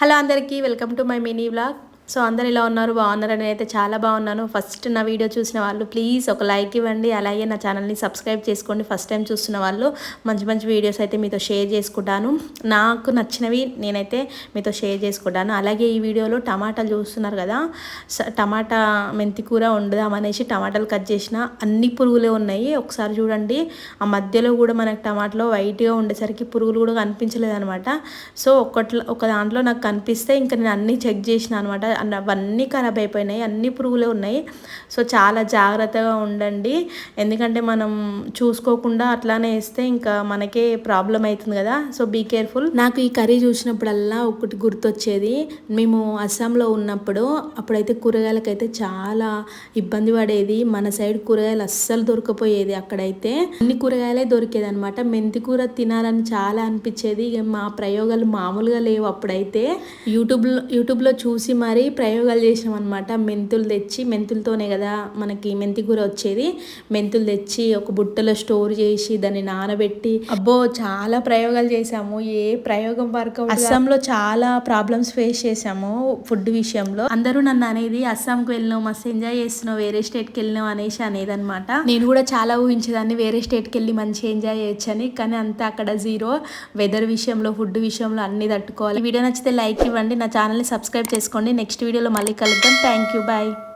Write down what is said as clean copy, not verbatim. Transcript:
Hello అందరికీ welcome to my mini vlog. So అందరు ఇలా ఉన్నారు, బాగున్నారని అయితే చాలా బాగున్నాను. ఫస్ట్ నా వీడియో చూసిన వాళ్ళు ప్లీజ్ ఒక లైక్ ఇవ్వండి, అలాగే నా ఛానల్ని సబ్స్క్రైబ్ చేసుకోండి. ఫస్ట్ టైం చూస్తున్న వాళ్ళు మంచి మంచి వీడియోస్ అయితే మీతో షేర్ చేసుకుంటాను. నాకు నచ్చినవి నేనైతే మీతో షేర్ చేసుకుంటాను. అలాగే ఈ వీడియోలో టమాటాలు చూస్తున్నారు కదా, టమాటా మెంతి కూర వండుదామనేసి టమాటాలు కట్ చేసిన, అన్ని పురుగులే ఉన్నాయి. ఒకసారి చూడండి, ఆ మధ్యలో కూడా మనకు టమాటాలో వైట్గా ఉండేసరికి పురుగులు కూడా కనిపించలేదు అనమాట. సో ఒక దాంట్లో నాకు కనిపిస్తే ఇంకా నేను అన్నీ చెక్ చేసిన అనమాట. అవన్నీ ఖరాబ్ అయిపోయినాయి, అన్ని పురుగులే ఉన్నాయి. సో చాలా జాగ్రత్తగా ఉండండి, ఎందుకంటే మనం చూసుకోకుండా అట్లానే వేస్తే ఇంకా మనకే ప్రాబ్లం అవుతుంది కదా. So be careful. నాకు ఈ కర్రీ చూసినప్పుడల్లా ఒకటి గుర్తొచ్చేది, మేము అస్సాంలో ఉన్నప్పుడు అప్పుడైతే కూరగాయలకైతే చాలా ఇబ్బంది పడేది. మన సైడ్ కూరగాయలు అస్సలు దొరకపోయేది. అక్కడైతే అన్ని కూరగాయలే దొరికేది అనమాట. మెంతి కూర తినాలని చాలా అనిపించేది. మా ప్రయోగాలు మామూలుగా లేవు. అప్పుడైతే యూట్యూబ్లో చూసి మరీ ప్రయోగాలు చేసాం అనమాట. మెంతులు తెచ్చి, మెంతులతోనే కదా మనకి మెంతి కూర వచ్చేది. మెంతులు తెచ్చి ఒక బుట్టలో స్టోర్ చేసి దాన్ని నానబెట్టి, అబ్బో చాలా ప్రయోగాలు చేసాము. ఏ ప్రయోగం వరకు అస్సాంలో చాలా ప్రాబ్లమ్స్ ఫేస్ చేసాము ఫుడ్ విషయంలో. అందరూ నన్ను అనేది, అస్సాంకి వెళ్ళినావు, మస్తు ఎంజాయ్ చేస్తున్నావు, వేరే స్టేట్కి వెళ్ళినావు అనేసి అనేది అనమాట. నేను కూడా చాలా ఊహించేదాన్ని వేరే స్టేట్కి వెళ్ళి మంచిగా ఎంజాయ్ చేయొచ్చని. కానీ అంతా అక్కడ జీరో. వెదర్ విషయంలో, ఫుడ్ విషయంలో అన్ని తట్టుకోవాలి. వీడియో నచ్చితే లైక్ ఇవ్వండి, నా ఛానల్ని సబ్స్క్రైబ్ చేసుకోండి. నెక్స్ట్ వీడియోలో మళ్ళీ కలుద్దాం. Thank you, bye.